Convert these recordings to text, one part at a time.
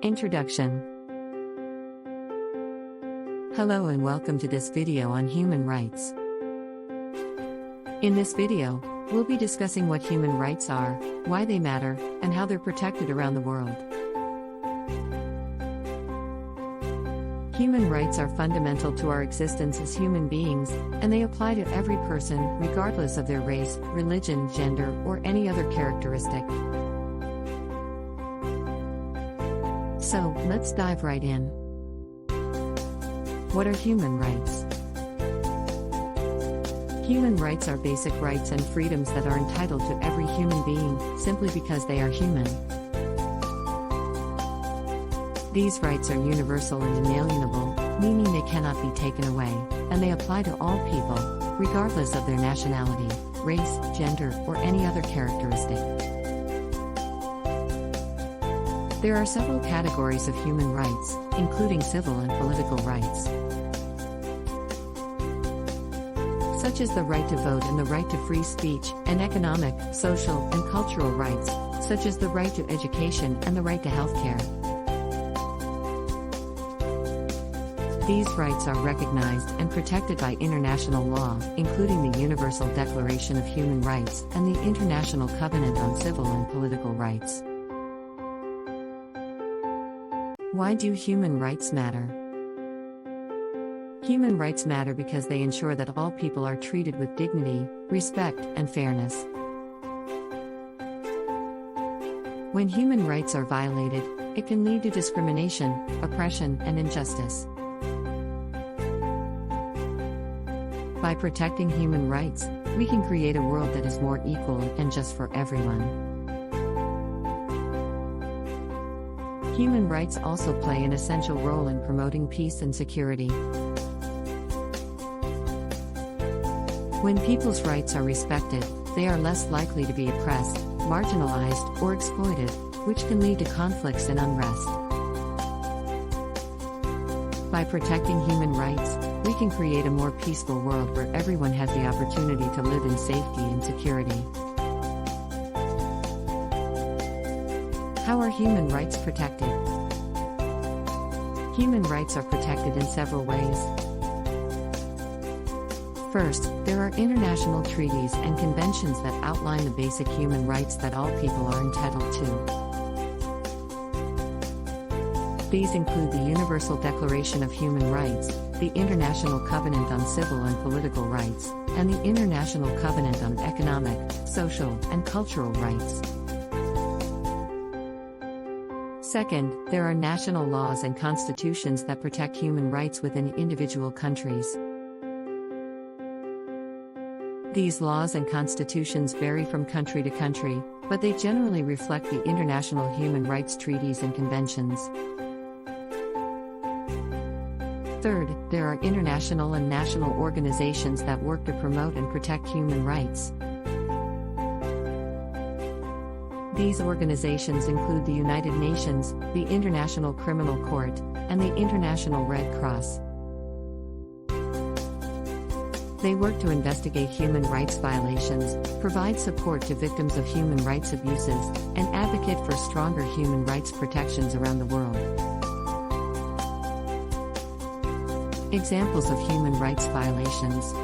Introduction. Hello and welcome to this video on human rights. In this video, we'll be discussing what human rights are, why they matter, and how they're protected around the world. Human rights are fundamental to our existence as human beings, and they apply to every person, regardless of their race, religion, gender, or any other characteristic. So, let's dive right in. What are human rights? Human rights are basic rights and freedoms that are entitled to every human being, simply because they are human. These rights are universal and inalienable, meaning they cannot be taken away, and they apply to all people, regardless of their nationality, race, gender, or any other characteristic. There are several categories of human rights, including civil and political rights, such as the right to vote and the right to free speech, and economic, social, and cultural rights, such as the right to education and the right to health care. These rights are recognized and protected by international law, including the Universal Declaration of Human Rights and the International Covenant on Civil and Political Rights. Why do human rights matter? Human rights matter because they ensure that all people are treated with dignity, respect, and fairness. When human rights are violated, it can lead to discrimination, oppression, and injustice. By protecting human rights, we can create a world that is more equal and just for everyone. Human rights also play an essential role in promoting peace and security. When people's rights are respected, they are less likely to be oppressed, marginalized, or exploited, which can lead to conflicts and unrest. By protecting human rights, we can create a more peaceful world where everyone has the opportunity to live in safety and security. How are human rights protected? Human rights are protected in several ways. First, there are international treaties and conventions that outline the basic human rights that all people are entitled to. These include the Universal Declaration of Human Rights, the International Covenant on Civil and Political Rights, and the International Covenant on Economic, Social, and Cultural Rights. Second, there are national laws and constitutions that protect human rights within individual countries. These laws and constitutions vary from country to country, but they generally reflect the international human rights treaties and conventions. Third, there are international and national organizations that work to promote and protect human rights. These organizations include the United Nations, the International Criminal Court, and the International Red Cross. They work to investigate human rights violations, provide support to victims of human rights abuses, and advocate for stronger human rights protections around the world. Examples of human rights violations.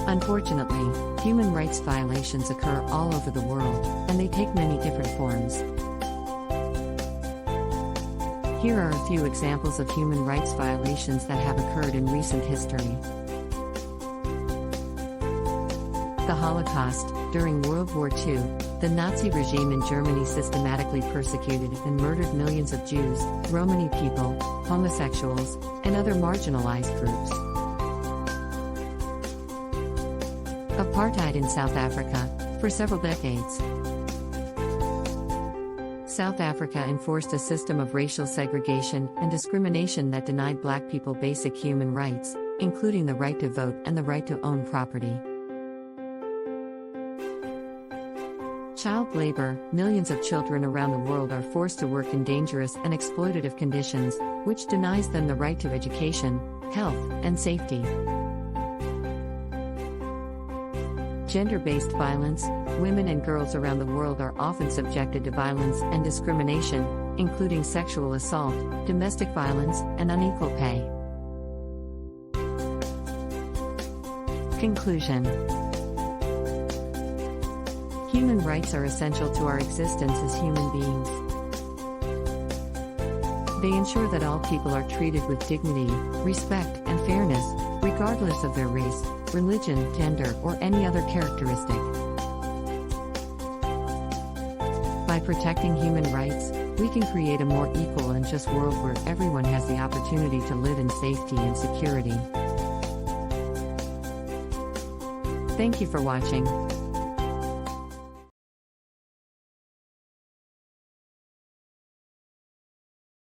Unfortunately, human rights violations occur all over the world, and they take many different forms. Here are a few examples of human rights violations that have occurred in recent history. The Holocaust. During World War II, the Nazi regime in Germany systematically persecuted and murdered millions of Jews, Romani people, homosexuals, and other marginalized groups. Apartheid in South Africa. For several decades, South Africa enforced a system of racial segregation and discrimination that denied black people basic human rights, including the right to vote and the right to own property. Child labor. Millions of children around the world are forced to work in dangerous and exploitative conditions, which denies them the right to education, health, and safety. Gender-based violence. Women and girls around the world are often subjected to violence and discrimination, including sexual assault, domestic violence, and unequal pay. Conclusion. Human rights are essential to our existence as human beings. They ensure that all people are treated with dignity, respect, and fairness, regardless of their race, religion, gender, or any other characteristic. By protecting human rights, we can create a more equal and just world where everyone has the opportunity to live in safety and security. Thank you for watching.